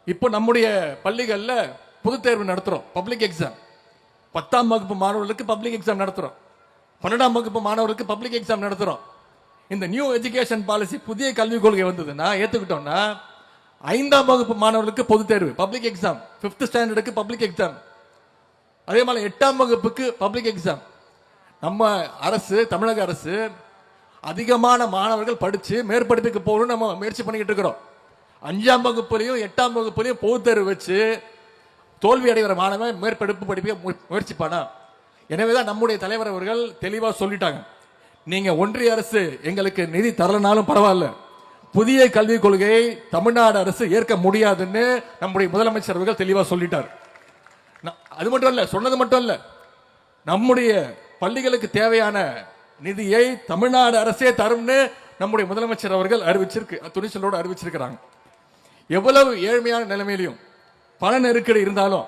இப்போ நம்முடைய பள்ளிகளில் பொது தேர்வு நடத்துகிறோம், பப்ளிக் எக்ஸாம். 10ஆம் வகுப்பு மாணவர்களுக்கு பப்ளிக் எக்ஸாம் நடத்துகிறோம், 12ஆம் வகுப்பு மாணவர்களுக்கு பப்ளிக் எக்ஸாம் நடத்துகிறோம். இந்த நியூ எஜுகேஷன் பாலிசி, புதிய கல்விக் கொள்கை வந்ததுன்னா ஏற்றுக்கிட்டோம்னா 5ஆம் வகுப்பு மாணவர்களுக்கு பொது தேர்வு பப்ளிக் எக்ஸாம், 5th ஸ்டாண்டர்டுக்கு பப்ளிக் எக்ஸாம், அதே மாதிரி 8ஆம் வகுப்புக்கு பப்ளிக் எக்ஸாம். நம்ம அரசு, தமிழக அரசு அதிகமான மாணவர்கள் படித்து மேற்படிப்புக்கு போகணும்னு நம்ம முயற்சி பண்ணிக்கிட்டு இருக்கிறோம். 5ஆம் வகுப்புலையும் 8ஆம் வகுப்புலையும் பொது தேர்வு வச்சு தோல்வி அடைகிற மாணவன் மேற்படிப்பு படிப்பை முயற்சிப்பானா? எனவேதான் நம்முடைய தலைவர் அவர்கள் தெளிவாக சொல்லிட்டாங்க, நீங்க ஒன்றிய அரசு எங்களுக்கு நிதி தரலனாலும் பரவாயில்ல, புதிய கல்விக் கொள்கையை தமிழ்நாடு அரசு ஏற்க முடியாதுன்னு நம்முடைய முதலமைச்சர் அவர்கள் தெளிவாக சொல்லிட்டார். அது மட்டும் இல்ல, சொன்னது மட்டும் இல்ல, நம்முடைய பள்ளிகளுக்கு தேவையான நிதியை தமிழ்நாடு அரசே தரும்னு நம்முடைய முதலமைச்சர் அவர்கள் துணிச்சலோடு அறிவிச்சிருக்கிறாங்க. எவ்வளவு ஏழ்மையான நிலைமையிலையும் பண நெருக்கடி இருந்தாலும்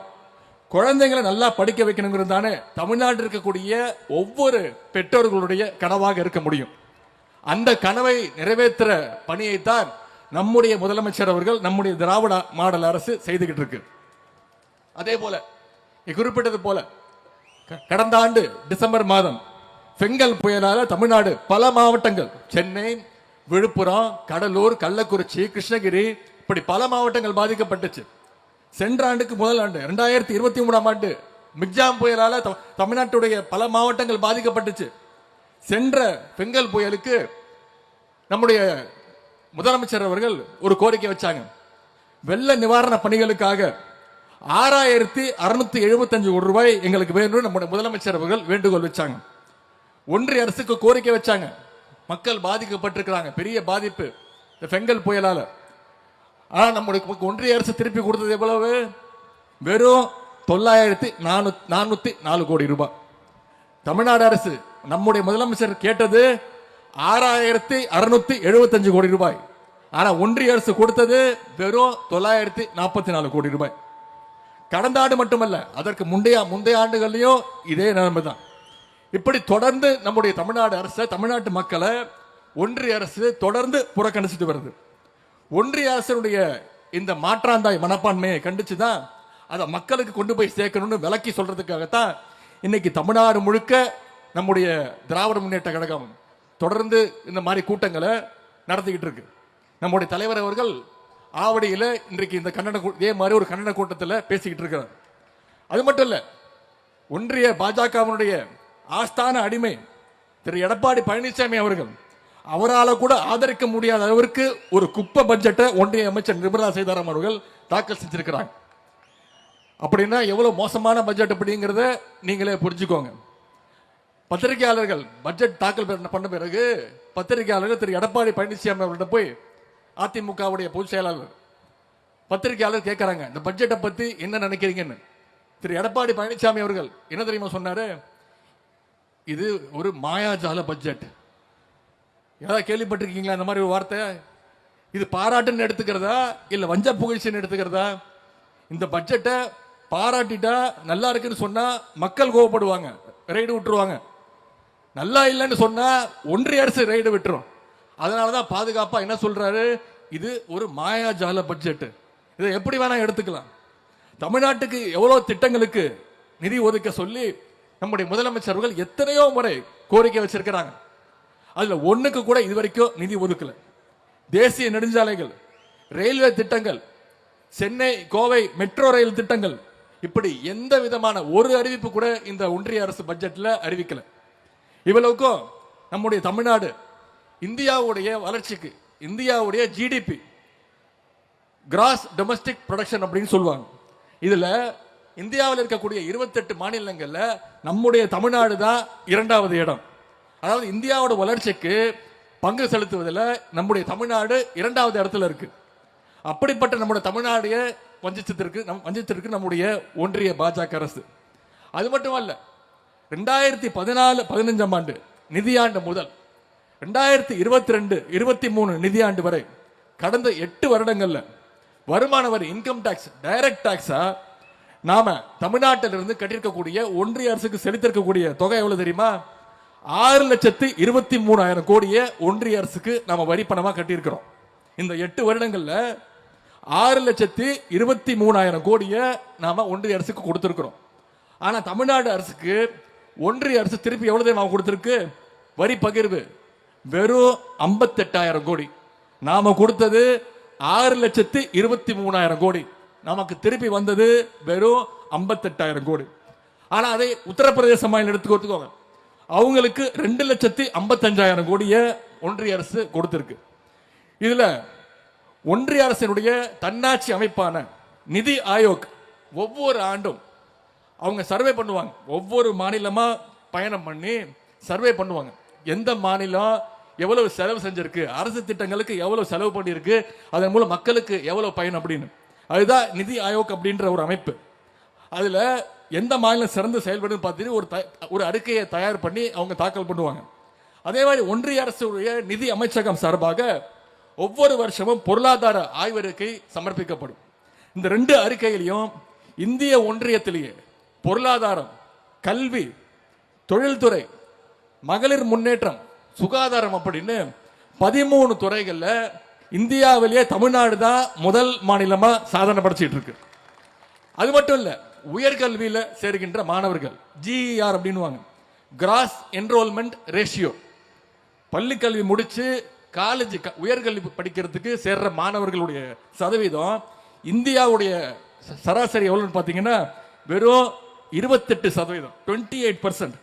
குழந்தைங்களை நல்லா படிக்க வைக்கணுங்கிறது தானே தமிழ்நாட்டில் இருக்கக்கூடிய ஒவ்வொரு பெற்றோர்களுடைய கனவாக இருக்க முடியும். அந்த கனவை நிறைவேற்ற பணியைத்தான் நம்முடைய முதலமைச்சர் அவர்கள், நம்முடைய திராவிட மாடல் அரசு செய்துகிட்டு இருக்கு. அதே போல குறிப்பிட்டது போல கடந்த ஆண்டு டிசம்பர் மாதம் பெங்கல் புயலால தமிழ்நாடு பல மாவட்டங்கள், சென்னை, விழுப்புரம், கடலூர், கள்ளக்குறிச்சி, கிருஷ்ணகிரி, இப்படி பல மாவட்டங்கள் பாதிக்கப்பட்டுச்சு. சென்ற ஆண்டுக்கு முதல் ஆண்டு 2023ஆம் ஆண்டு மிக்ஜாம் புயலால தமிழ்நாட்டுடைய பல மாவட்டங்கள் பாதிக்கப்பட்டுச்சு. சென்ற பெங்கல் புயலுக்கு நம்முடைய முதலமைச்சர் அவர்கள் ஒரு கோரிக்கை வச்சாங்க. வெள்ள நிவாரண பணிகளுக்காக 6675 கோடி ரூபாய் எங்களுக்கு வேணும் நம்முடைய முதலமைச்சர் அவர்கள் வேண்டுகோள் வச்சாங்க. ஒன்றிய அரசுக்கு கோரிக்கை வச்சாங்க. மக்கள் பாதிக்கப்பட்டிருக்கிறாங்க, பெரிய பாதிப்பு இந்த பெங்கல் புயலால. ஆனா நம்முடைய ஒன்றிய அரசு திருப்பி கொடுத்தது எவ்வளவு? வெறும் 9404 கோடி ரூபாய். தமிழ்நாடு அரசு, நம்முடைய முதலமைச்சர் கேட்டது 6675 கோடி ரூபாய். ஆனா ஒன்றிய அரசு கொடுத்தது வெறும் 944 கோடி ரூபாய். கடந்த ஆண்டு மட்டுமல்ல, அதற்கு முந்தைய ஆண்டுகள்லயும் இதே நிலைமை தான். இப்படி தொடர்ந்து நம்முடைய தமிழ்நாடு அரசு, தமிழ்நாட்டு மக்களை ஒன்றிய அரசு தொடர்ந்து புறக்கணிச்சுட்டு வருது. ஒன்றிய அரசுடைய இந்த மாற்றாந்தாய் மனப்பான்மையை கண்டிச்சுதான் அதை மக்களுக்கு கொண்டு போய் சேர்க்கணும்னு விளக்கி சொல்றதுக்காகத்தான் இன்னைக்கு தமிழ்நாடு முழுக்க நம்முடைய திராவிட முன்னேற்ற கழகம் தொடர்ந்து இந்த மாதிரி கூட்டங்களை நடத்திக்கிட்டு இருக்கு. நம்முடைய தலைவர் அவர்கள் ஆவடியில் இன்றைக்கு இந்த இதே மாதிரி ஒரு கண்டன கூட்டத்தில் பேசிக்கிட்டு இருக்கிறார். அது மட்டும் இல்ல, ஒன்றிய பாஜகவினுடைய ஆஸ்தான அடிமை திரு எடப்பாடி பழனிசாமி அவர்கள், அவரால் கூட ஆதரிக்க முடியாத அளவிற்கு ஒரு குப்பை பட்ஜெட்டை ஒன்றிய அமைச்சர் நிர்மலா சீதாராமன் அவர்கள் தாக்கல் செஞ்சிருக்கிறாங்க. அப்படின்னா எவ்வளவு மோசமான பட்ஜெட் அப்படிங்கிறத நீங்களே புரிஞ்சுக்கோங்க. பத்திரிகையாளர்கள் பட்ஜெட் தாக்கல் பண்ண பிறகு பத்திரிகையாளர்கள் திரு எடப்பாடி பழனிசாமி அவர்கிட்ட போய் அதிமுகவுடைய பொதுச் செயலாளர் பத்திரிகையாளர் கேட்கிறாங்க, இந்த பட்ஜெட்டை பத்தி என்ன நினைக்கிறீங்கன்னு. திரு எடப்பாடி பழனிசாமி அவர்கள் என்ன தெரியுமா சொன்னாரு? இது ஒரு மாயாஜால பட்ஜெட். ஏதாவது கேள்விப்பட்டிருக்கீங்களா இந்த மாதிரி ஒரு வார்த்தை? இது பாராட்டுன்னு எடுத்துக்கிறதா இல்ல வஞ்ச புகழ்ச்சின்னு எடுத்துக்கிறதா? இந்த பட்ஜெட்டை பாராட்டிட்டா நல்லா இருக்குன்னு சொன்னா மக்கள் கோவப்படுவாங்க, ரைடு விட்டுருவாங்க. நல்லா இல்லைன்னு சொன்னா ஒன்றிய அரசு ரைடு விட்டுரும். அதனாலதான் பாதுகாப்பா என்ன சொல்றாரு, இது ஒரு மாயாஜால பட்ஜெட், இதை எப்படி வேணா எடுத்துக்கலாம். தமிழ்நாட்டுக்கு எவ்வளவு திட்டங்களுக்கு நிதி ஒதுக்க சொல்லி நம்முடைய முதலமைச்சர்கள் எத்தனையோ முறை கோரிக்கை வச்சிருக்கிறாங்க. அதுல ஒண்ணுக்கு கூட இதுவரைக்கும் நிதி ஒதுக்கல. தேசிய நெடுஞ்சாலைகள், ரயில்வே திட்டங்கள், சென்னை கோவை மெட்ரோ ரயில் திட்டங்கள், இப்படி எந்த விதமான ஒரு அறிவிப்பு கூட இந்த ஒன்றிய அரசு பட்ஜெட்ல அறிவிக்கல. இவ்வளவுக்கும் நம்முடைய தமிழ்நாடு இந்தியாவுடைய வளர்ச்சிக்கு, இந்தியாவுடைய ஜிடிபி கிராஸ் டொமஸ்டிக் ப்ரொடக்ஷன் அப்படின்னு சொல்லுவாங்க, இதுல இந்தியாவில் இருக்கக்கூடிய 28 மாநிலங்கள்ல நம்முடைய தமிழ்நாடு தான் 2வது இடம். அதாவது இந்தியாவோட வளர்ச்சிக்கு பங்கு செலுத்துவதில் நம்முடைய தமிழ்நாடு 2வது இடத்துல இருக்கு. அப்படிப்பட்ட நம்முடைய தமிழ்நாடைய வஞ்சித்திருக்கு நம்முடைய ஒன்றிய பாஜக அரசு. அது மட்டுமல்ல, 2014-15ஆம் ஆண்டு நிதியாண்டு முதல் 2022-23 நிதியாண்டு வரை கடந்த 8 வருடங்கள்ல வருமான வரி, இன்கம் டாக்ஸ், டைரக்ட் டாக்ஸா நாம தமிழ்நாட்டிலிருந்து கட்டியிருக்கக்கூடிய ஒன்றிய அரசுக்கு செலுத்திருக்கக்கூடிய தொகை எவ்வளவு தெரியுமா? 6,23,000 கோடியை ஒன்றிய அரசுக்கு நாம வரி பணமா கட்டியிருக்கிறோம். இந்த 8 வருடங்கள்ல 6,23,000 கோடியை நாம ஒன்றிய அரசுக்கு கொடுத்திருக்கிறோம். ஆனா தமிழ்நாடு அரசுக்கு ஒன்றிய அரசு திருப்பி எவ்வளவு தெரியுமா கொடுத்திருக்கு? வரி பகிர்வு வெறும் 58,000 கோடி. நாம கொடுத்தது 6,23,000 கோடி. நமக்கு திருப்பி வந்தது வெறும் 58,000 கோடி. ஆனா அதை உத்தரப்பிரதேச மாநிலம் எடுத்துக்கோங்க, அவங்களுக்கு 2,55,000 கோடியை ஒன்றிய அரசு கொடுத்திருக்கு. இதுல ஒன்றிய அரசினுடைய தன்னாட்சி அமைப்பான நிதி ஆயோக் ஒவ்வொரு ஆண்டும் அவங்க சர்வே பண்ணுவாங்க. ஒவ்வொரு மாநிலமா பயணம் பண்ணி சர்வே பண்ணுவாங்க. எந்த மாநிலம் எவ்வளவு செலவு செஞ்சிருக்கு, அரசு திட்டங்களுக்கு எவ்வளவு செலவு பண்ணியிருக்கு, அதன் மூலம் மக்களுக்கு எவ்வளவு பயன் அப்படின்னு. அதுதான் நிதி ஆயோக் அப்படின்ற ஒரு அமைப்பு. அதுல எந்த மாநிலம் சிறந்து செயல்படும் பார்த்துட்டு ஒரு அறிக்கையை தயார் பண்ணி அவங்க தாக்கல் பண்ணுவாங்க. அதே மாதிரி ஒன்றிய அரசுடைய நிதி அமைச்சகம் சார்பாக ஒவ்வொரு வருஷமும் பொருளாதார ஆய்வறிக்கை சமர்ப்பிக்கப்படும். இந்த 2 அறிக்கையிலையும் இந்திய ஒன்றியத்திலேயே பொருளாதாரம், கல்வி, தொழில்துறை, மகளிர் முன்னேற்றம், சுகாதாரம் அப்படின்னு 13 துறைகள்ல இந்தியாவிலேயே தமிழ்நாடு தான் முதல் மாநிலமா சாதனை படைச்சிட்டு இருக்கு. அது மட்டும் இல்ல, உயர்கல்வியில சேர்கின்ற மாணவர்கள் ஜிஇஆர் அப்படின்னுவாங்க, கிராஸ் என்ரோல்மெண்ட் ரேஷியோ, பள்ளி கல்வி முடிச்சு காலேஜ் உயர்கல்வி படிக்கிறதுக்கு சேர்ற மாணவர்களுடைய சதவீதம் இந்தியாவுடைய சராசரி எவ்வளவுன்னு பாத்தீங்கன்னா வெறும் 28%, 28%.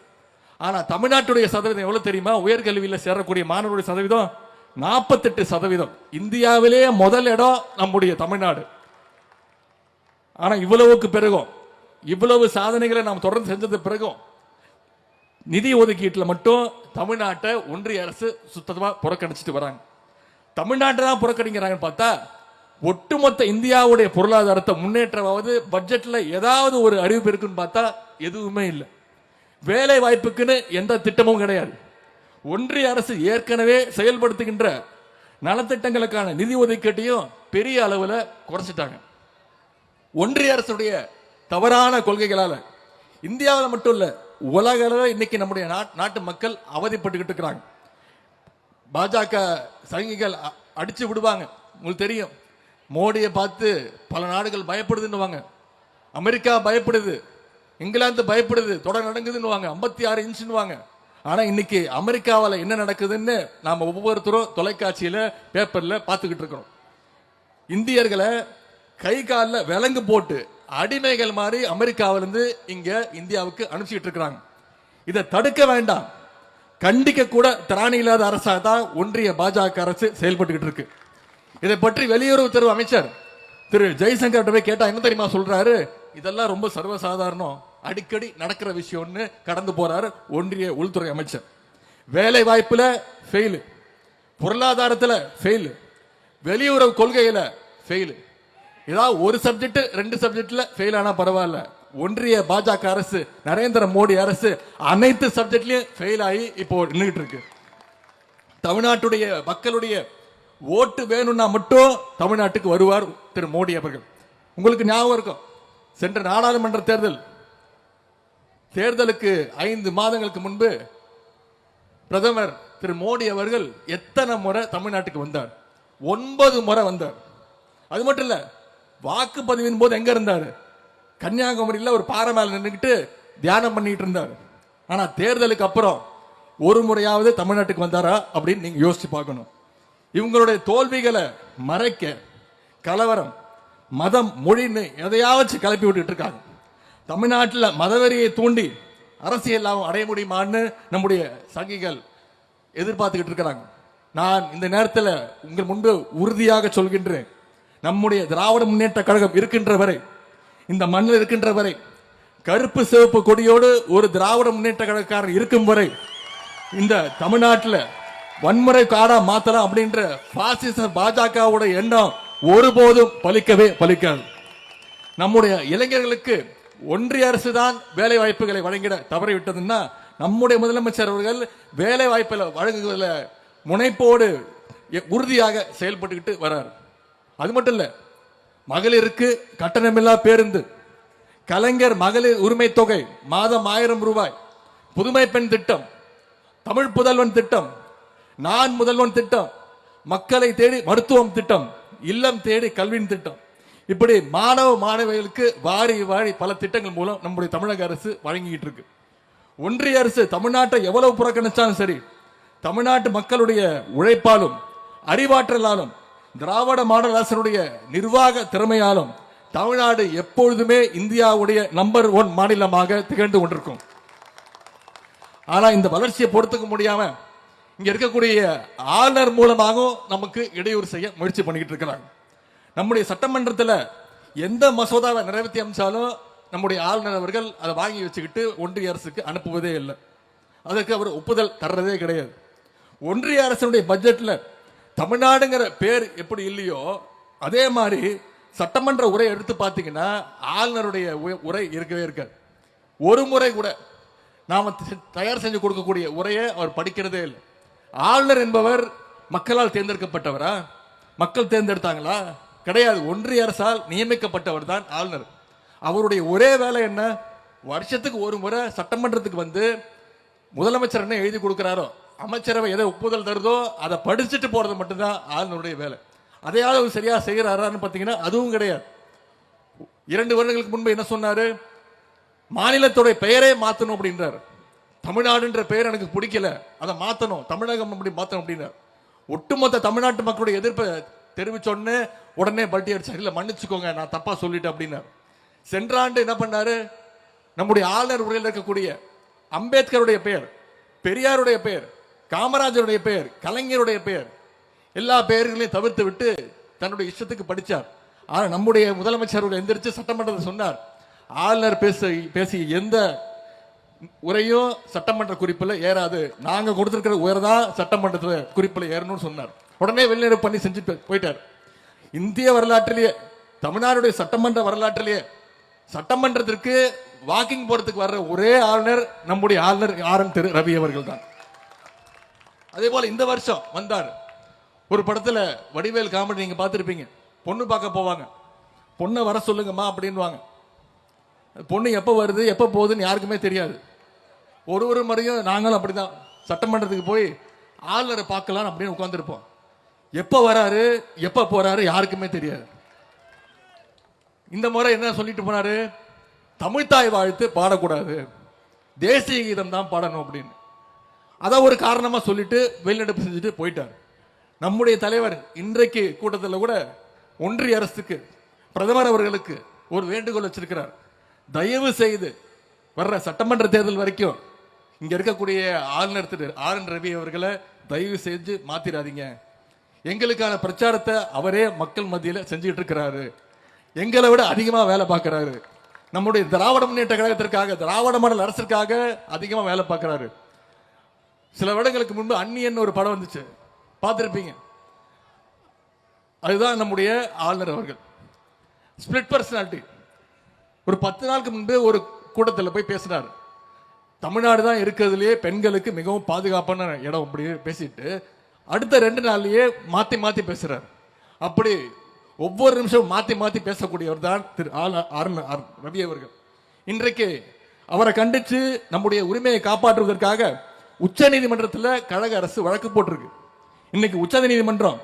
ஆனா தமிழ்நாட்டுடைய சதவீதம் எவ்வளவு தெரியுமா? உயர்கல்வியில் சேரக்கூடிய மாணவருடைய சதவீதம் 48%. இந்தியாவிலேயே முதல் இடம் நம்முடைய தமிழ்நாடு. ஆனா இவ்வளவுக்கு பிறகும், இவ்வளவு சாதனைகளை நாம் தொடர்ந்து செஞ்சது பிறகும் நிதி ஒதுக்கீட்டில் மட்டும் தமிழ்நாட்டை ஒன்றிய அரசு சுத்தமா புறக்கணிச்சிட்டு வராங்க. தமிழ்நாட்டை தான் புறக்கணிக்கிறாங்கன்னு பார்த்தா ஒட்டுமொத்த இந்தியாவுடைய பொருளாதாரத்தை முன்னேற்றமாவது பட்ஜெட்ல ஏதாவது ஒரு அறிவிப்பு இருக்குன்னு பார்த்தா எதுவுமே இல்லை. வேலை வாய்ப்புக்குன்னு எந்த திட்டமும் கிடையாது. ஒன்றிய அரசு ஏற்கனவே செயல்படுத்துகின்ற நலத்திட்டங்களுக்கான நிதி ஒதுக்கீட்டையும் பெரிய அளவில் குறைச்சிட்டாங்க. ஒன்றிய அரசுடைய தவறான கொள்கைகளால இந்தியாவில் மட்டும் இல்ல, உலக அளவில் இன்னைக்கு நம்முடைய நாட்டு மக்கள் அவதிப்பட்டுக்கிட்டு இருக்கிறாங்க. பாஜக சங்கிகள் அடிச்சு விடுவாங்க. உங்களுக்கு தெரியும், மோடியை பார்த்து பல நாடுகள் பயப்படுதுன்னு, அமெரிக்கா பயப்படுது, இங்கிலாந்து பயப்படுது, தொடர் நடக்குதுன்னு 56 இன்ச்சுன்னு. ஆனா இன்னைக்கு அமெரிக்காவில் என்ன நடக்குதுன்னு நாம ஒவ்வொருத்தரும் தொலைக்காட்சியில பேப்பர்ல பார்த்துக்கிட்டு இருக்கிறோம். இந்தியர்களை கை காலில் விலங்கு போட்டு அடிமைகள் மாதிரி அமெரிக்காவிலிருந்து இங்க இந்தியாவுக்கு அனுப்பிச்சிட்டு இருக்கிறாங்க. இதை தடுக்க வேண்டாம், கண்டிக்க கூட திராணி இல்லாத அரசாக தான் ஒன்றிய பாஜக அரசு செயல்பட்டு இருக்கு. இதை பற்றி வெளியுறவுத்துறை அமைச்சர் திரு ஜெய்சங்கர் போய் கேட்டா என்ன தெரியுமா சொல்றாரு? இதெல்லாம் ரொம்ப சர்வசாதாரணம், அடிக்கடி நடக்கிற விஷயம்னு கடந்து போறாரு ஒன்றிய உள்துறை அமைச்சர். வேலை வாய்ப்புல ஃபெயில், பொருளாதாரத்துல ஃபெயில், வெளியுறவு கொள்கையில ஃபெயில். ஏதாவது ஒரு சப்ஜெக்ட் 2 சப்ஜெக்ட்ல ஃபெயில் ஆனா பரவாயில்ல, ஒன்றிய பாஜக அரசு, நரேந்திர மோடி அரசு அனைத்து சப்ஜெக்ட்லயும் ஃபெயில் ஆகி இப்போ நின்றுட்டு இருக்கு. தமிழ்நாட்டுடைய மக்களுடைய ஓட்டு வேணும்னா மட்டும் தமிழ்நாட்டுக்கு வருவார் திரு மோடி அவர்கள். உங்களுக்கு ஞாபகம் இருக்கும், சென்ற நாடாளுமன்ற தேர்தலுக்கு 5 மாதங்களுக்கு முன்பு பிரதமர் திரு மோடி அவர்கள் எத்தனை முறை தமிழ்நாட்டுக்கு வந்தார்? 9 முறை வந்தார். அது மட்டும் இல்ல, வாக்குப்பதிவின் போது எங்க இருந்தாரு? கன்னியாகுமரியில் ஒரு பாறை மேல நின்றுக்கிட்டு தியானம் பண்ணிட்டு இருந்தார். ஆனா தேர்தலுக்கு அப்புறம் ஒரு முறையாவது தமிழ்நாட்டுக்கு வந்தாரா அப்படின்னு நீங்க யோசிச்சு பார்க்கணும். இவங்களுடைய தோல்விகளை மறைக்க கலவரம், மதம், மொழின்னு எதையாவது கிளப்பி விட்டுட்டு இருக்காங்க. தமிழ்நாட்டில் மதவெறியை தூண்டி அரசியல் லாபம் அடைய முடியுமான்னு நம்முடைய சங்கிகள் எதிர்பார்த்துக்கிட்டு இருக்கிறாங்க. நான் இந்த நேரத்தில் உங்கள் முன்பு உறுதியாக சொல்கின்றேன், நம்முடைய திராவிட முன்னேற்ற கழகம் இருக்கின்ற வரை, இந்த மண்ணில் இருக்கின்ற வரை, கருப்பு சிவப்பு கொடியோடு ஒரு திராவிட முன்னேற்ற கழகக்காரர் இருக்கும் வரை இந்த தமிழ்நாட்டில் வன்முறை காடா மாத்தலாம் அப்படின்ற பாசிச பாஜகவோட எண்ணம் ஒருபோதும் பலிக்கவே பலிக்காது. நம்முடைய இளைஞர்களுக்கு ஒன்றிய அரசு தான் வேலை வாய்ப்புகளை வழங்கிட தவறிவிட்டதுன்னா நம்முடைய முதலமைச்சர் அவர்கள் வேலை வாய்ப்புகளை வழங்குவதில் முனைப்போடு உறுதியாக செயல்பட்டுக்கிட்டு வர்றார். அது மட்டும் இல்ல, மகளிருக்கு கட்டணமில்லா பேருந்து, கலைஞர் மகளிர் உரிமை தொகை மாதம் 1000 ரூபாய், புதுமை பெண் திட்டம், தமிழ் புதல்வன் திட்டம், நான் முதல்வன் திட்டம், மக்களை தேடி மருத்துவம் திட்டம், இல்லம் தேடி கல்வியின் திட்டம், இப்படி மாணவ மாணவிகளுக்கு வாரி வாரி பல திட்டங்கள் மூலம் நம்முடைய தமிழக அரசு வழங்கிட்டு இருக்கு. ஒன்றிய அரசு தமிழ்நாட்டை எவ்வளவு புறக்கணிச்சாலும் சரி, தமிழ்நாட்டு மக்களுடைய உழைப்பாலும் அறிவாற்றலாலும் திராவிட மாடல் அரசனுடைய நிர்வாக திறமையாலும் தமிழ்நாடு எப்பொழுதுமே இந்தியாவுடைய நம்பர் 1 மாநிலமாக திகழ்ந்து கொண்டிருக்கும். ஆனா இந்த வளர்ச்சியை பொறுத்துக்க முடியாம இங்க இருக்கக்கூடிய ஆளுநர் மூலமாகவும் நமக்கு இடையூறு செய்ய முயற்சி பண்ணிக்கிட்டு இருக்கிறாங்க. நம்முடைய சட்டமன்றத்தில் எந்த மசோதாவை நிறைவேற்றி அமைச்சாலும் நம்முடைய ஆளுநர் அவர்கள் அதை வாங்கி வச்சுக்கிட்டு ஒன்றிய அரசுக்கு அனுப்புவதே இல்லை. அதற்கு அவர் ஒப்புதல் தர்றதே கிடையாது. ஒன்றிய அரசுடைய பட்ஜெட்ல தமிழ்நாடுங்கிற பேர் எப்படி இல்லையோ அதே மாதிரி சட்டமன்ற உரை எடுத்து பார்த்தீங்கன்னா ஆளுநருடைய உரை இருக்கவே இருக்காது. ஒரு முறை கூட நாம தயார் செஞ்சு கொடுக்கக்கூடிய உரையை அவர் படிக்கிறதே இல்லை. ஆளுநர் என்பவர் மக்களால் தேர்ந்தெடுக்கப்பட்டவரா? மக்கள் தேர்ந்தெடுத்தாங்களா? கிடையாது. ஒன்றிய அரசால் நியமிக்கப்பட்டவர் தான் ஆளுநர். அவருடைய ஒரே வேலை என்ன? வருஷத்துக்கு ஒரு முறை சட்டமன்றத்துக்கு வந்து முதலமைச்சர் என்ன எழுதி கொடுக்கிறாரோ, அமைச்சரவை எதை ஒப்புதல் தருதோ அதை படிச்சுட்டு போறது மட்டும்தான் ஆளுநருடைய வேலை. அதையாவது சரியா செய்யறாரான்னு பார்த்தீங்கன்னா அதுவும் கிடையாது. 2 வருடங்களுக்கு முன்பு என்ன சொன்னாரு? மாநிலத்துடைய பெயரே மாத்தணும் அப்படின்றார். தமிழ்நாடுன்ற பெயர் எனக்கு பிடிக்கல, அதை மாத்தணும், தமிழகம் அப்படி மாத்தணும் அப்படின்னார். ஒட்டுமொத்த தமிழ்நாட்டு மக்களுடைய எதிர்ப்பை தெரிவிச்சோன்னு உடனே பல்ட்டி அடிச்சார். இல்ல மன்னிச்சுக்கோங்க, நான் தப்பா சொல்லிட்டேன் அப்படின்னார். சென்ற ஆண்டு என்ன பண்ணாரு? நம்முடைய ஆளுநர் உரையில் இருக்கக்கூடிய அம்பேத்கருடைய பெயர், பெரியாருடைய பெயர், காமராஜருடைய பெயர், கலைஞருடைய பெயர், எல்லா பெயர்களையும் தவிர்த்து விட்டு தன்னுடைய இஷ்டத்துக்கு படிச்சார். ஆனா நம்முடைய முதலமைச்சர் எந்திரிச்சு சட்டமன்றத்தில் சொன்னார், ஆளுநர் பேசிய எந்த உரையும் சட்டமன்ற குறிப்பில் ஏறாது, நாங்க கொடுத்திருக்கிற உயர்தான் சட்டமன்றத்தில் குறிப்பில் ஏறணும்னு சொன்னார். உடனே வெளிநடப்பு பண்ணி செஞ்சுட்டு போயிட்டார். இந்திய வரலாற்றிலேயே, தமிழ்நாடுடைய சட்டமன்ற வரலாற்றிலேயே சட்டமன்றத்திற்கு வாக்கிங் போறதுக்கு வர்ற ஒரே ஆளுநர் நம்முடைய ஆளுநர் ஆர்.என். ரவி அவர்கள் தான். அதே போல இந்த வருஷம் வந்தார். ஒரு படத்துல வடிவேல் காமெடி நீங்க பார்த்திருப்பீங்க. பொண்ணு பார்க்க போவாங்க, பொண்ணை வர சொல்லுங்கம்மா அப்படின்வாங்க. பொண்ணு எப்போ வருது எப்போ போகுதுன்னு யாருக்குமே தெரியாது. ஒரு முறையும் நாங்களும் அப்படிதான் சட்டமன்றத்துக்கு போய் ஆளுநரை பார்க்கலாம் அப்படின்னு உட்காந்துருப்போம். எப்போ வராரு எப்போ போறாரு யாருக்குமே தெரியாது. இந்த முறை என்ன சொல்லிட்டு போனாரு? தமிழ்தாய் வாழ்த்து பாடக்கூடாது, தேசிய கீதம் தான் பாடணும் அப்படின்னு. அதை ஒரு காரணமா சொல்லிட்டு வெளிநடப்பு செஞ்சுட்டு போயிட்டார். நம்முடைய தலைவர் இன்றைக்கு கூட்டத்தில் கூட ஒன்றிய அரசுக்கு, பிரதமர் அவர்களுக்கு ஒரு வேண்டுகோள் வச்சிருக்கிறார். தயவு செய்து வர்ற சட்டமன்ற தேர்தல் வரைக்கும் இங்க இருக்கக்கூடிய ஆளுநர் திரு ஆர்.என். ரவி அவர்களை தயவு செஞ்சு மாத்திராதீங்க. எங்களுக்கான பிரச்சாரத்தை அவரே மக்கள் மத்தியில் செஞ்சுட்டு இருக்கிறாரு. எங்களை விட அதிகமா வேலை பார்க்கிறாரு. நம்முடைய திராவிட முன்னேற்ற கழகத்திற்காக, திராவிட மாடல் அரசிற்காக அதிகமா வேலை பார்க்கிறாரு. சில வருடங்களுக்கு முன்பு அந்நியன் ஒரு படம் வந்துச்சு, பார்த்திருப்பீங்க. அதுதான் நம்முடைய ஆளுநர் அவர்கள். Split personality. ஒரு 10 நாளுக்கு முன்பு ஒரு கூட்டத்தில் போய் பேசினார். தமிழ்நாடு தான் இருக்கிறதுலேயே பெண்களுக்கு மிகவும் பாதுகாப்பான இடம் அப்படி பேசிட்டு அடுத்த 2 நாள்லயே மாத்தி மாத்தி பேசுறார். அப்படி ஒவ்வொரு நிமிஷம் மாத்தி மாத்தி பேசக்கூடியவர் தான் திரு ஆர்.என். ரவி அவர்கள். இன்றைக்கு அவரை கண்டிச்சு நம்முடைய உரிமையை காப்பாற்றுவதற்காக உச்ச நீதிமன்றத்தில் கழக அரசு வழக்கு போட்டிருக்கு. இன்னைக்கு உச்ச நீதிமன்றம்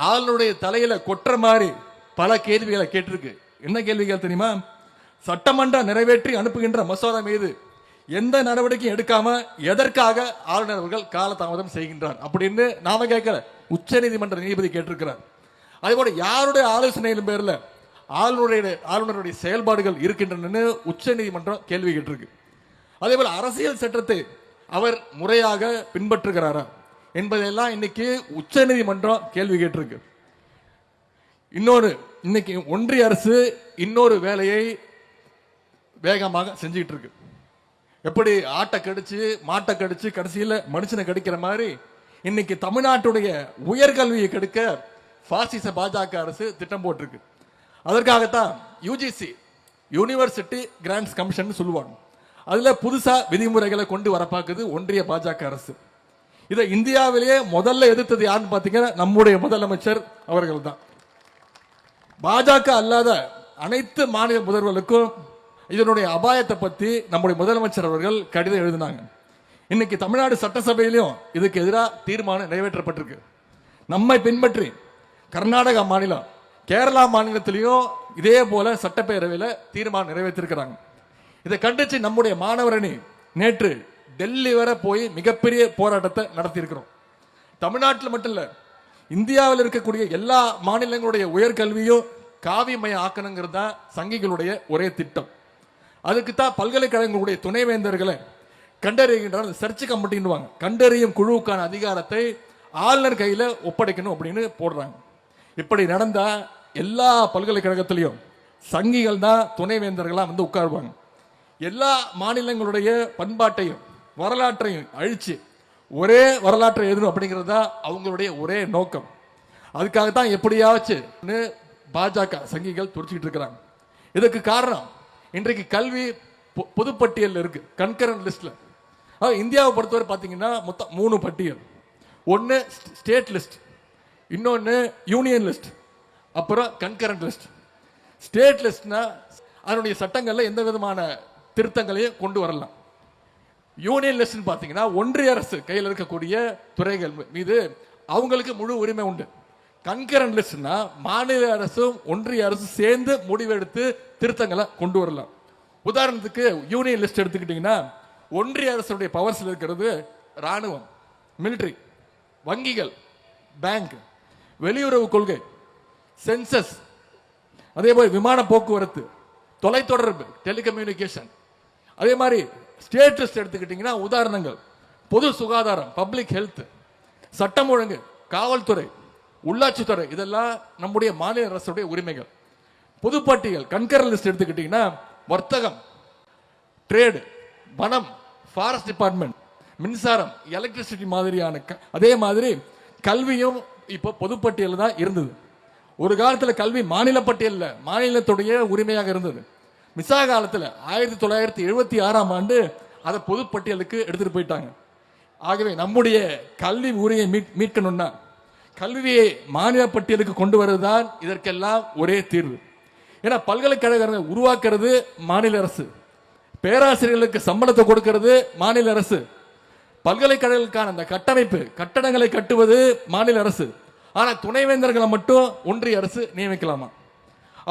ஆளுடைய தலையில கொட்டுற மாதிரி பல கேள்விகளை கேட்டிருக்கு. என்ன கேள்விகள் தெரியுமா? சட்டமன்றம் நிறைவேற்றி அனுப்புகின்ற மசோதா மீது எந்த நடவடிக்கையும் எடுக்காம எதற்காக ஆளுநர் அவர்கள் காலதாமதம் செய்கின்றார் அப்படின்னு நாம கேட்கல, உச்ச நீதிமன்ற நீதிபதி கேட்டிருக்கிறார். அதே போல யாருடைய ஆலோசனையின் பேர்ல ஆளுநருடைய செயல்பாடுகள் இருக்கின்றன உச்ச நீதிமன்றம் கேள்வி கேட்டிருக்கு. அதே போல அரசியல் சட்டத்தை அவர் முறையாக பின்பற்றுகிறாரா என்பதையெல்லாம் இன்னைக்கு உச்ச நீதிமன்றம் கேள்வி கேட்டிருக்கு. இன்னைக்கு ஒன்றிய அரசு இன்னொரு வேலையை வேகமாக செஞ்சுக்கிட்டு இருக்கு. எப்படி ஆட்டை கடிச்சு மாட்டை கடிச்சு கடைசியில் மனுஷனை கடிக்கிற மாதிரி இன்னைக்கு தமிழ்நாட்டுடைய உயர்கல்வியை கெடுக்க பாசிச பாஜக அரசு திட்டம் போட்டிருக்கு. அதற்காகத்தான் யுஜிசி, யூனிவர்சிட்டி கிராண்ட்ஸ் கமிஷன் சொல்லுவாங்க. அதுல புதுசா விதிமுறைகளை கொண்டு வர பார்க்குது ஒன்றிய பாஜக அரசு. இதை இந்தியாவிலேயே முதல்ல எதிர்த்தது யாருன்னு பாத்தீங்கன்னா நம்முடைய முதலமைச்சர் அவர்கள் தான். பாஜக அல்லாத அனைத்து மாநில முதல்வர்களுக்கும் இதனுடைய அபாயத்தை பத்தி நம்முடைய முதலமைச்சர் அவர்கள் கடிதம் எழுதினாங்க. இன்னைக்கு தமிழ்நாடு சட்டசபையிலும் இதுக்கு எதிராக தீர்மானம் நிறைவேற்றப்பட்டிருக்கு. நம்மை பின்பற்றி கர்நாடகா மாநிலம், கேரளா மாநிலத்திலையும் இதே போல சட்டப்பேரவையில் தீர்மானம் நிறைவேற்றிருக்கிறாங்க. இதை கண்டிச்சு நம்முடைய மாணவர் அணி நேற்று டெல்லி வரை போய் மிகப்பெரிய போராட்டத்தை நடத்தி இருக்கிறோம். தமிழ்நாட்டில் மட்டும் இல்ல, இந்தியாவில் இருக்கக்கூடிய எல்லா மாநிலங்களுடைய உயர்கல்வியும் காவிமய ஆக்கணுங்கிறது தான் சங்கிகளுடைய ஒரே திட்டம். அதுக்கு தான் பல்கலைக்கழகங்களுடைய துணைவேந்தர்களை கண்டறிகின்ற சர்ச் கமிட்டின்னுவாங்க, கண்டறியும் குழுவுக்கான அதிகாரத்தை ஆளுநர் கையில ஒப்படைக்கணும் அப்படின்னு போடுறாங்க. இப்படி நடந்தா எல்லா பல்கலைக்கழகத்திலையும் சங்கிகள் தான் துணைவேந்தர்களா வந்து உட்காருவாங்க. எல்லா மாநிலங்களுடைய பண்பாட்டையும் வரலாற்றையும் அழிச்சு ஒரே வரலாற்றை எழுதணும் அப்படிங்கிறது தான் அவங்களுடைய ஒரே நோக்கம். அதுக்காகத்தான் எப்படியாச்சும் பாஜக சங்கிகள் துடிச்சிக்கிட்டு இருக்கிறாங்க. இதுக்கு காரணம் இன்றைக்கு கல்வி பொதுப்பட்டியல் இருக்கு, கன்கரண்ட் லிஸ்ட்ல. இந்தியாவை பொறுத்தவரை பார்த்தீங்கன்னா மொத்தம் 3 பட்டியல். ஒன்று ஸ்டேட் லிஸ்ட், இன்னொன்று யூனியன் லிஸ்ட், அப்புறம் கன்கரண்ட் லிஸ்ட். ஸ்டேட் லிஸ்ட்னா அதனுடைய சட்டங்கள்ல எந்த விதமான திருத்தங்களையும் கொண்டு வரலாம். யூனியன் லிஸ்ட் பார்த்தீங்கன்னா ஒன்றிய அரசு கையில் இருக்கக்கூடிய துறைகள் மீது அவங்களுக்கு முழு உரிமை உண்டு. கன்கரண்ட் லிஸ்ட்னா மாநில அரசும் ஒன்றிய அரசு சேர்ந்து முடிவெடுத்து திருத்தங்களை கொண்டு வரலாம். உதாரணத்துக்கு யூனியன் லிஸ்ட் எடுத்துக்கிட்டீங்கன்னா ஒன்றிய அரசுடைய பவர்ஸ்ல இருக்கிறது ராணுவம், மிலிட்டரி, வங்கிகள், பேங்க், வெளியுறவு கொள்கை, சென்சஸ், அதே போல விமான போக்குவரத்து, தொலைத்தொடர்பு, டெலிகம்யூனிகேஷன். அதே மாதிரி ஸ்டேட் லிஸ்ட் எடுத்துக்கிட்டீங்கன்னா உதாரணங்கள் பொது சுகாதாரம், பப்ளிக் ஹெல்த், சட்டம் ஒழுங்கு, காவல்துறை, உள்ளாட்சித்துறை, இதெல்லாம் நம்முடைய மாநில அரசுடைய உரிமைகள். பொதுப்பட்டியல் கன்கரண்ட் லிஸ்ட் எடுத்துக்கிட்டீங்கன்னா வர்த்தகம், ட்ரேடு, வனம், ஃபாரஸ்ட் டிபார்ட்மெண்ட், மின்சாரம், எலக்ட்ரிசிட்டி மாதிரியான. அதே மாதிரி கல்வியும் இப்போ பொதுப்பட்டியல் தான் இருந்தது. ஒரு காலத்தில் கல்வி மாநில பட்டியலில் மாநிலத்துடைய உரிமையாக இருந்தது. மிசா காலத்தில் 1976 அதை பொதுப்பட்டியலுக்கு எடுத்துட்டு போயிட்டாங்க. ஆகவே நம்முடைய கல்வி உரிமையை மீட்கணும்னா கல்வியை மாநில பட்டியலுக்கு கொண்டு வருவதுதான் இதற்கெல்லாம் ஒரே தீர்வு. ஏன்னா பல்கலைக்கழகங்களை உருவாக்குறது மாநில அரசு, பேராசிரியர்களுக்கு சம்பளத்தை கொடுக்கிறது மாநில அரசு, பல்கலைக்கழகங்களுக்கான அந்த கட்டமைப்பு கட்டடங்களை கட்டுவது மாநில அரசு. ஆனா துணைவேந்தர்களை மட்டும் ஒன்றிய அரசு நியமிக்கலாமா?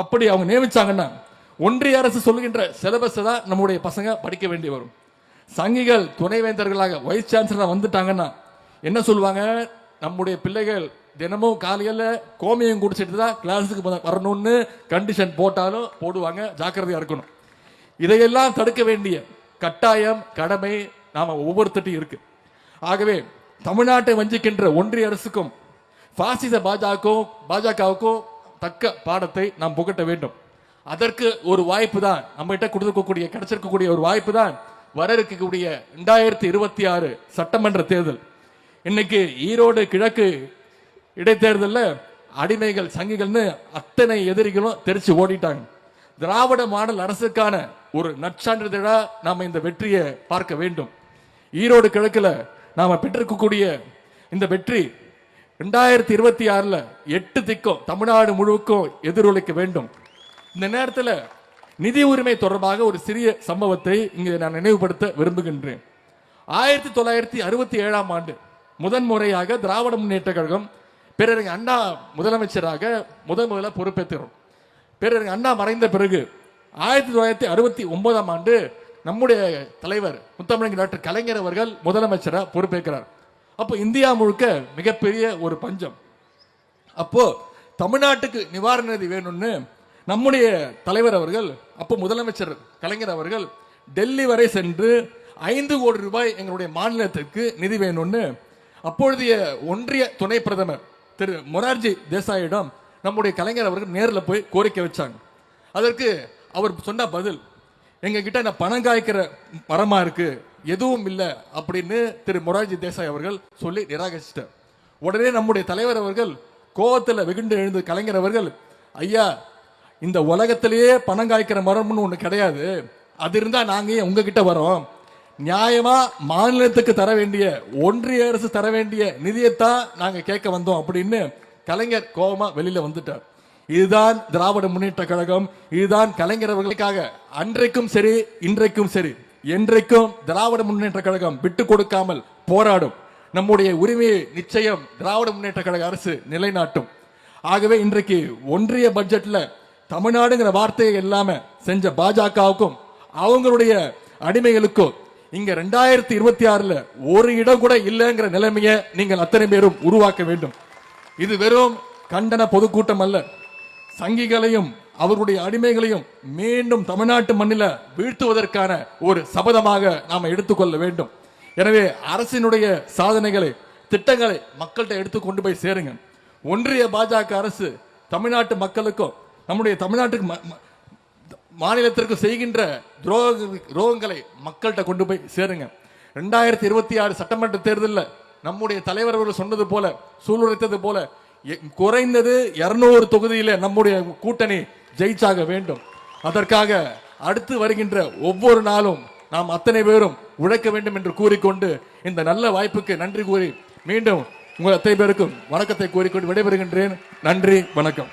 அப்படி அவங்க நியமிச்சாங்கன்னா ஒன்றிய அரசு சொல்லுகின்ற சிலபஸ் தான் நம்முடைய பசங்க படிக்க வேண்டி வரும். சங்கிகள் துணைவேந்தர்களாக வைஸ் சான்சலரா வந்துட்டாங்கன்னா என்ன சொல்லுவாங்க? நம்முடைய பிள்ளைகள் தினமும் காலையில கோமியம் குடிச்சிட்டு தான் கிளாஸுக்கு வரணும்னு கண்டிஷன் போட்டாலும் போடுவாங்க. ஜாக்கிரதையா இருக்கணும். இதையெல்லாம் தடுக்க வேண்டிய கட்டாயம், கடமை நாம ஒவ்வொருத்தட்டையும் இருக்கு. ஆகவே தமிழ்நாட்டை வஞ்சிக்கின்ற ஒன்றிய அரசுக்கும் பாசிச பாஜகவுக்கும் தக்க பாடத்தை நாம் புகட்ட வேண்டும். அதற்கு ஒரு வாய்ப்பு தான் நம்ம கிட்ட கிடைச்சிருக்கக்கூடிய ஒரு வாய்ப்பு தான் வர இருக்கக்கூடிய 2026 சட்டமன்ற தேர்தல். இன்னைக்கு ஈரோடு கிழக்கு இடைத்தேர்தலில் அடிமைகள் சங்கிகள்னு அத்தனை எதிரிகளும் தெரிச்சு ஓடிட்டாங்க. திராவிட மாடல் அரசுக்கான ஒரு நற்சான்றிதழா நாம இந்த வெற்றியை பார்க்க வேண்டும். ஈரோடு கிழக்குல நாம பெற்றிருக்கக்கூடிய இந்த வெற்றி 2026 8 திக்கும் தமிழ்நாடு முழுவதுக்கும் எதிரொலிக்க வேண்டும். இந்த நேரத்தில் நிதி உரிமை தொடர்பாக ஒரு சிறிய சம்பவத்தை இங்கு நான் நினைவுபடுத்த விரும்புகின்றேன். 1967 முதன்முறையாக திராவிட முன்னேற்ற கழகம் பேரறிஞர் அண்ணா முதலமைச்சராக முதல்ல பொறுப்பேற்கிறோம். பேரறிஞர் அண்ணா மறைந்த பிறகு 1969 நம்முடைய தலைவர் முத்தமிழ் டாக்டர் கலைஞர் அவர்கள் முதலமைச்சராக பொறுப்பேற்கிறார். அப்போ இந்தியா முழுக்க மிகப்பெரிய ஒரு பஞ்சம். அப்போ தமிழ்நாட்டுக்கு நிவாரண நிதி வேணும்னு நம்முடைய தலைவர் அவர்கள், அப்போ முதலமைச்சர் கலைஞர் அவர்கள் டெல்லி வரை சென்று 5 கோடி ரூபாய் எங்களுடைய மாநிலத்திற்கு நிதி வேணும்னு அப்பொழுதைய ஒன்றிய துணை பிரதமர் திரு மொரார்ஜி தேசாயிடம் நம்முடைய கலைஞர் அவர்கள் நேரில் போய் கோரிக்கை வச்சாங்க. அதற்கு அவர் சொன்ன பதில், எங்க கிட்ட பணம் காய்க்கிற மரமா இருக்கு, எதுவும் இல்லை அப்படின்னு திரு மொரார்ஜி தேசாய் அவர்கள் சொல்லி நிராகரிச்சிட்டார். உடனே நம்முடைய தலைவர் அவர்கள் கோவத்தில் வெகுண்டு எழுந்து கலைஞர் அவர்கள், ஐயா இந்த உலகத்திலேயே பணம் காய்க்கிற மரம்னு ஒண்ணு கிடையாது, அது இருந்தா நாங்க உங்ககிட்ட வரோம், நியாயமா மாநிலத்துக்கு தர வேண்டிய ஒன்றிய அரசு தர வேண்டிய நிதியைத்தான் நாங்க கேட்க வந்தோம் அப்படின்னு கலைஞர் கோபமா வெளியில வந்துட்டார். இதுதான் திராவிட முன்னேற்ற கழகம், இதுதான் கலைஞர் அவர்களுக்காக அன்றைக்கும் சரி இன்றைக்கும் சரி என்றைக்கும் திராவிட முன்னேற்ற கழகம் விட்டு கொடுக்காமல் போராடும். நம்முடைய உரிமையை நிச்சயம் திராவிட முன்னேற்ற கழக அரசு நிலைநாட்டும். ஆகவே இன்றைக்கு ஒன்றிய பட்ஜெட்ல தமிழ்நாடுங்கிற வார்த்தையை இல்லாம செஞ்ச பாஜகவுக்கும் அவங்களுடைய அடிமைகளுக்கும் இங்க 2026 ஒரு இடம் கூட இல்லைங்கிற நிலைமையை நீங்கள் அத்தனை பேரும் உருவாக்க வேண்டும். இது வெறும் கண்டன பொதுக்கூட்டம் அல்ல, சங்கிகளையும் அவர்களுடைய அடிமைகளையும் மீண்டும் தமிழ்நாட்டு மண்ணில வீழ்த்துவதற்கான ஒரு சபதமாக நாம எடுத்துக்கொள்ள வேண்டும். எனவே அரசினுடைய சாதனைகளை, திட்டங்களை மக்கள்கிட்ட எடுத்து கொண்டு போய் சேருங்க. ஒன்றிய பாஜக அரசு தமிழ்நாட்டு மக்களுக்கும் நம்முடைய தமிழ்நாட்டுக்கு மாநிலத்திற்கு செய்கின்ற துரோகங்களை மக்கள்கிட்ட கொண்டு போய் சேருங்க. 2026 சட்டமன்ற தேர்தலில் நம்முடைய தலைவர் அவர்கள் சொன்னது போல, சூளுரைத்தது போல குறைந்தது 200 தொகுதியில நம்முடைய கூட்டணி ஜெயிச்சாக வேண்டும். அதற்காக அடுத்து வருகின்ற ஒவ்வொரு நாளும் நாம் அத்தனை பேரும் உழைக்க வேண்டும் என்று கூறிக்கொண்டு இந்த நல்ல வாய்ப்புக்கு நன்றி கூறி மீண்டும் உங்கள் அத்தனை பேருக்கும் வணக்கத்தை கூறிக்கொண்டு விடைபெறுகின்றேன். நன்றி, வணக்கம்.